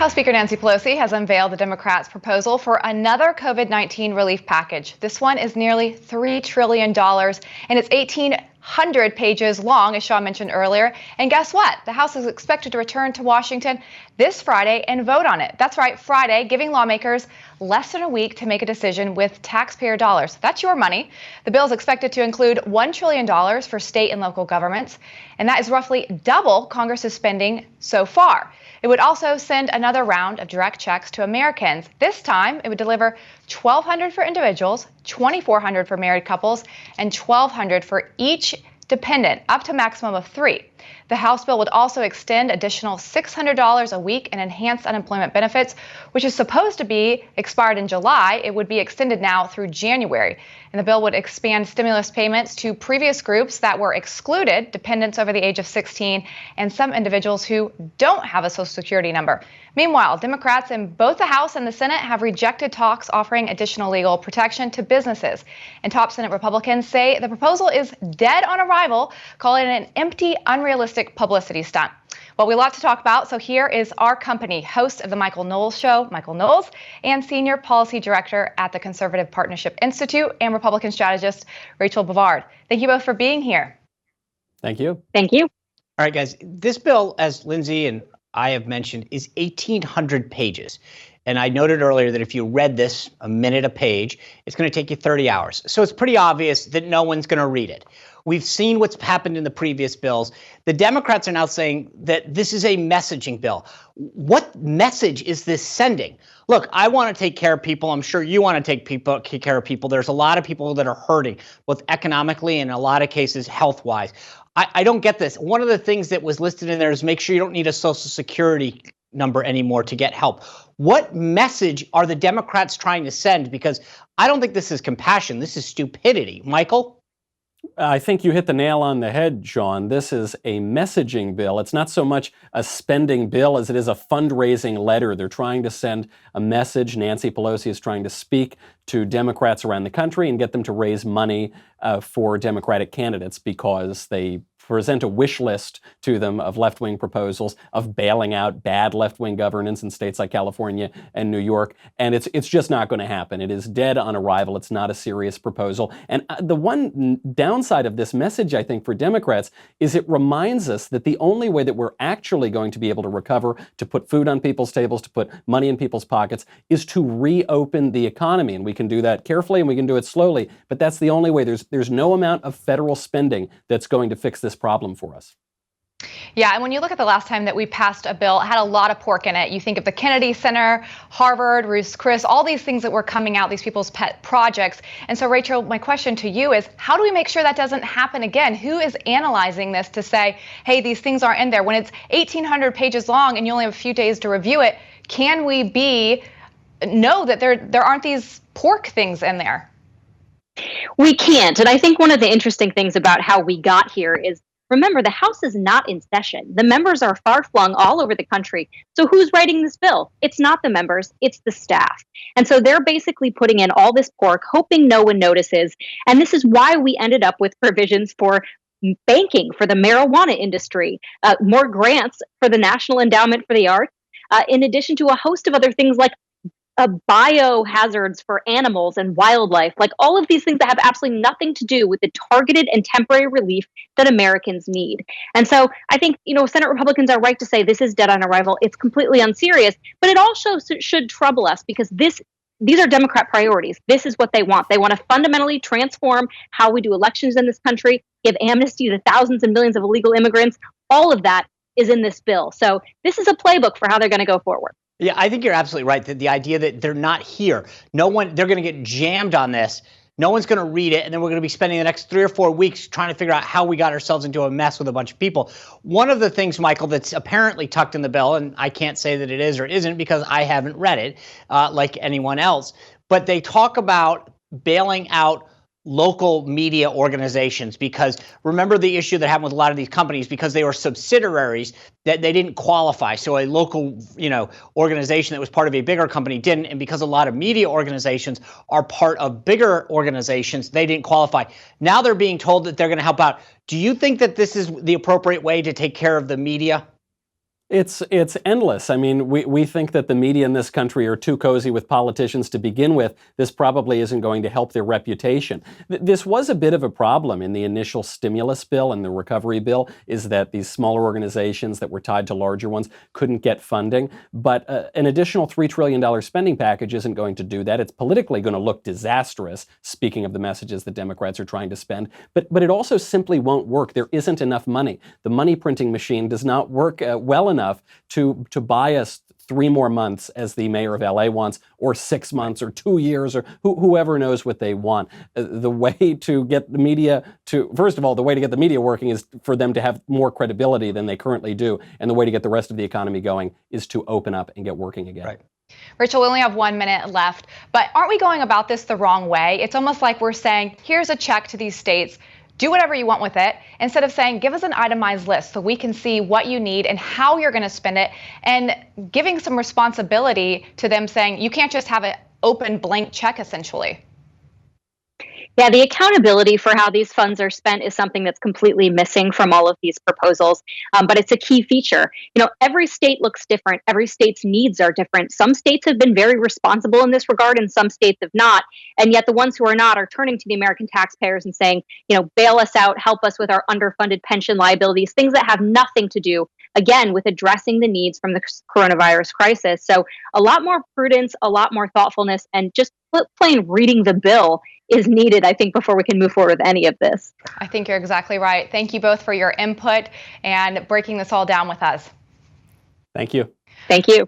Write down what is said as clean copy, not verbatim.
House Speaker Nancy Pelosi has unveiled the Democrats' proposal for another COVID-19 relief package. This one is nearly $3 trillion, and it's 1,800 pages long, as Sean mentioned earlier. And guess what? The House is expected to return to Washington this Friday and vote on it. That's right, Friday, giving lawmakers less than a week to make a decision with taxpayer dollars. That's your money. The bill is expected to include $1 trillion for state and local governments, and that is roughly double Congress's spending so far. It would also send another round of direct checks to Americans. This time, it would deliver $1,200 for individuals, $2,400 for married couples, and $1,200 for each dependent, up to a maximum of 3. The House bill would also extend additional $600 a week in enhanced unemployment benefits, which is supposed to be expired in July. It would be extended now through January. And the bill would expand stimulus payments to previous groups that were excluded, dependents over the age of 16, and some individuals who don't have a Social Security number. Meanwhile, Democrats in both the House and the Senate have rejected talks offering additional legal protection to businesses. And top Senate Republicans say the proposal is dead on arrival, calling it an empty, unrealistic publicity stunt. Well, we have a lot to talk about, so here is our company, host of the Michael Knowles Show, Michael Knowles, and Senior Policy Director at the Conservative Partnership Institute and Republican strategist Rachel Bovard. Thank you both for being here. Thank you. Thank you. All right, guys, this bill, as Lindsay and I have mentioned, is 1,800 pages. And I noted earlier that if you read this a minute a page, it's going to take you 30 hours. So it's pretty obvious that no one's going to read it. We've seen what's happened in the previous bills. The Democrats are now saying that this is a messaging bill. What message is this sending? Look, I want to take care of people. I'm sure you want to take care of people. There's a lot of people that are hurting, both economically and in a lot of cases health-wise. I don't get this. One of the things that was listed in there is make sure you don't need a Social Security number anymore to get help. What message are the Democrats trying to send? Because I don't think this is compassion. This is stupidity. Michael? I think you hit the nail on the head, Sean. This is a messaging bill. It's not so much a spending bill as it is a fundraising letter. They're trying to send a message. Nancy Pelosi is trying to speak to Democrats around the country and get them to raise money for Democratic candidates because they present a wish list to them of left-wing proposals of bailing out bad left-wing governance in states like California and New York. And it's just not going to happen. It is dead on arrival. It's not a serious proposal. And the one downside of this message, I think, for Democrats is it reminds us that the only way that we're actually going to be able to recover, to put food on people's tables, to put money in people's pockets, is to reopen the economy. And we can do that carefully and we can do it slowly, but that's the only way. There's no amount of federal spending that's going to fix this problem for us. Yeah, and when you look at the last time that we passed a bill, it had a lot of pork in it. You think of the Kennedy Center, Harvard, Ruth Chris, all these things that were coming out, these people's pet projects. And so, Rachel, my question to you is, how do we make sure that doesn't happen again? Who is analyzing this to say, hey, these things aren't in there? When it's 1,800 pages long and you only have a few days to review it, can we know that there aren't these pork things in there? We can't. And I think one of the interesting things about how we got here is, remember, the House is not in session. The members are far-flung all over the country. So who's writing this bill? It's not the members, it's the staff. And so they're basically putting in all this pork, hoping no one notices. And this is why we ended up with provisions for banking for the marijuana industry, more grants for the National Endowment for the Arts, in addition to a host of other things like biohazards for animals and wildlife, like all of these things that have absolutely nothing to do with the targeted and temporary relief that Americans need. And so I think, Senate Republicans are right to say this is dead on arrival. It's completely unserious, but it also should trouble us because these are Democrat priorities. This is what they want. They want to fundamentally transform how we do elections in this country, give amnesty to thousands and millions of illegal immigrants. All of that is in this bill. So this is a playbook for how they're going to go forward. Yeah, I think you're absolutely right. The idea that they're not here, they're going to get jammed on this. No one's going to read it. And then we're going to be spending the next 3 or 4 weeks trying to figure out how we got ourselves into a mess with a bunch of people. One of the things, Michael, that's apparently tucked in the bill, and I can't say that it is or isn't because I haven't read it like anyone else, but they talk about bailing out local media organizations, because remember the issue that happened with a lot of these companies, because they were subsidiaries that they didn't qualify. So a local, organization that was part of a bigger company didn't, and because a lot of media organizations are part of bigger organizations, they didn't qualify. Now they're being told that they're going to help out. Do you think that this is the appropriate way to take care of the media? It's endless. I mean, we think that the media in this country are too cozy with politicians to begin with. This probably isn't going to help their reputation. This was a bit of a problem in the initial stimulus bill and the recovery bill, is that these smaller organizations that were tied to larger ones couldn't get funding. But an additional $3 trillion spending package isn't going to do that. It's politically going to look disastrous, speaking of the messages that Democrats are trying to spend. But it also simply won't work. There isn't enough money. The money printing machine does not work well enough to buy us 3 more months, as the mayor of LA wants, or 6 months, or 2 years, or whoever knows what they want. The way to get the media to, first of all, the way to get the media working is for them to have more credibility than they currently do. And the way to get the rest of the economy going is to open up and get working again. Right. Rachel, we only have 1 minute left, but aren't we going about this the wrong way? It's almost like we're saying, here's a check to these states. Do whatever you want with it, instead of saying, give us an itemized list so we can see what you need and how you're going to spend it, and giving some responsibility to them, saying you can't just have an open blank check, essentially. Yeah, the accountability for how these funds are spent is something that's completely missing from all of these proposals, but it's a key feature. Every state looks different. Every state's needs are different. Some states have been very responsible in this regard, and some states have not. And yet the ones who are not are turning to the American taxpayers and saying, bail us out, help us with our underfunded pension liabilities, things that have nothing to do, again, with addressing the needs from the coronavirus crisis. So a lot more prudence, a lot more thoughtfulness, and just plain reading the bill is needed, I think, before we can move forward with any of this. I think you're exactly right. Thank you both for your input and breaking this all down with us. Thank you. Thank you.